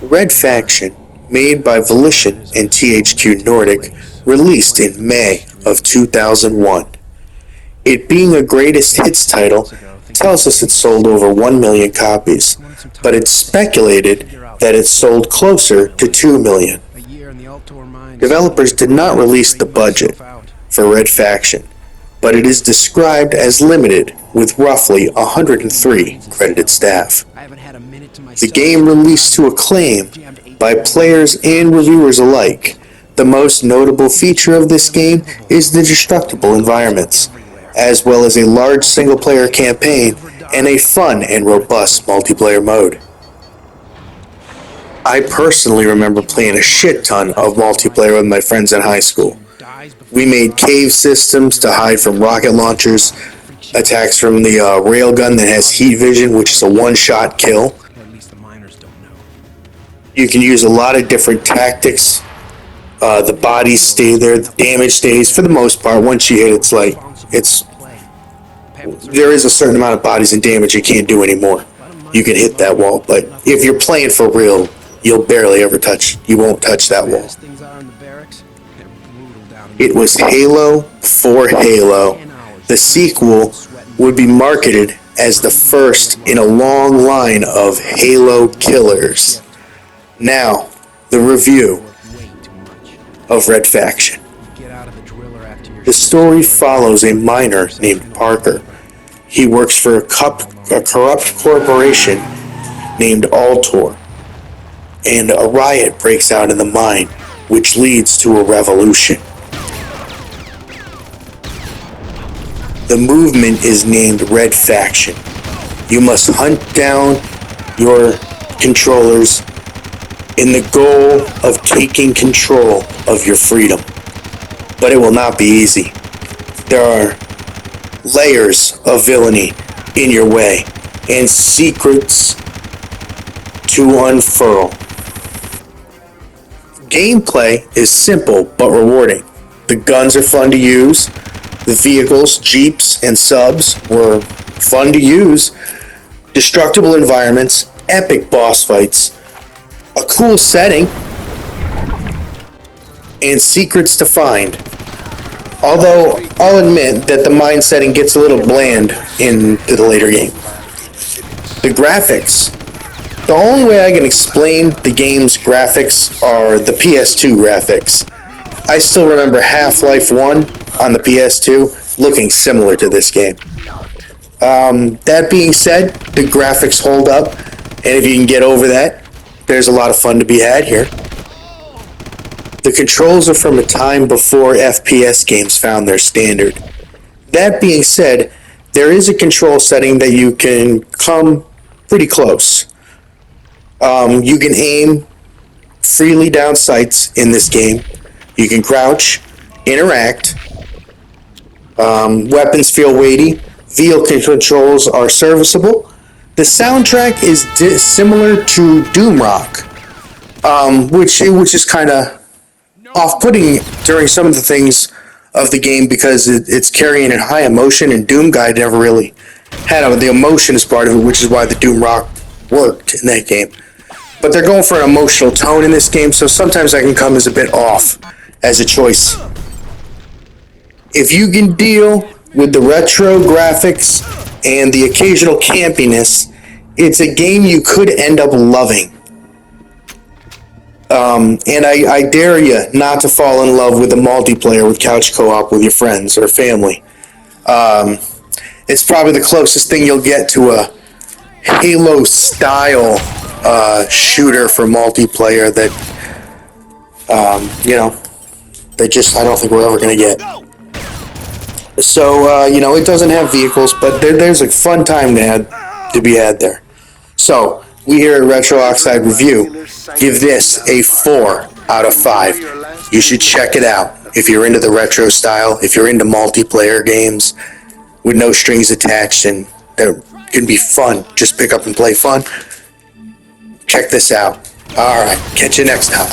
Red Faction, made by Volition and THQ Nordic, released in May of 2001. It being a greatest hits title tells us it sold over 1 million copies, but it's speculated that it sold closer to 2 million. Developers did not release the budget for Red Faction, but it is described as limited with roughly 103 credited staff. The game released to acclaim by players and reviewers alike. The most notable feature of this game is the destructible environments, as well as a large single-player campaign and a fun and robust multiplayer mode. I personally remember playing a shit ton of multiplayer with my friends in high school. We made cave systems to hide from rocket launchers, attacks from the railgun that has heat vision, which is a one-shot kill. You can use a lot of different tactics. The bodies stay there, the damage stays for the most part. Once you hit, there is a certain amount of bodies and damage you can't do anymore. You can hit that wall, but if you're playing for real, you won't touch that wall. It was Halo for Halo. The sequel would be marketed as the first in a long line of Halo killers. Now, the review of Red Faction. The story follows a miner named Parker. He works for a corrupt corporation named Altor, and a riot breaks out in the mine, which leads to a revolution. The movement is named Red Faction. You must hunt down your controllers in the goal of taking control of your freedom. But it will not be easy. There are layers of villainy in your way and secrets to unfurl. Gameplay is simple but rewarding. The guns are fun to use. The vehicles, jeeps, and subs were fun to use. Destructible environments, epic boss fights, a cool setting, and secrets to find. Although, I'll admit that the mine setting gets a little bland into the later game. The graphics. The only way I can explain the game's graphics are the Ps2 graphics. I still remember Half-Life 1 on the Ps2 looking similar to this game. That being said, the graphics hold up, and if you can get over that, there's a lot of fun to be had here. The controls are from a time before FPS games found their standard. That being said, there is a control setting that you can come pretty close. You can aim freely down sights in this game. You can crouch, interact. Weapons feel weighty. Vehicle controls are serviceable. The soundtrack is similar to Doom Rock, which is kind of off-putting during some of the things of the game because it's carrying a high emotion, and Doom Guy never really had the emotion as part of it, which is why the Doom Rock worked in that game. But they're going for an emotional tone in this game, so sometimes that can come as a bit off as a choice. If you can deal with the retro graphics and the occasional campiness, it's a game you could end up loving. And I dare you not to fall in love with the multiplayer with couch co-op with your friends or family. It's probably the closest thing you'll get to a Halo-style shooter for multiplayer that, I don't think we're ever going to get. So, it doesn't have vehicles, but there's a fun time to be had there. So, we here at Retro Oxide Review give this a 4 out of 5. You should check it out if you're into the retro style, if you're into multiplayer games with no strings attached and that can be fun. Just pick up and play fun. Check this out. Alright, catch you next time.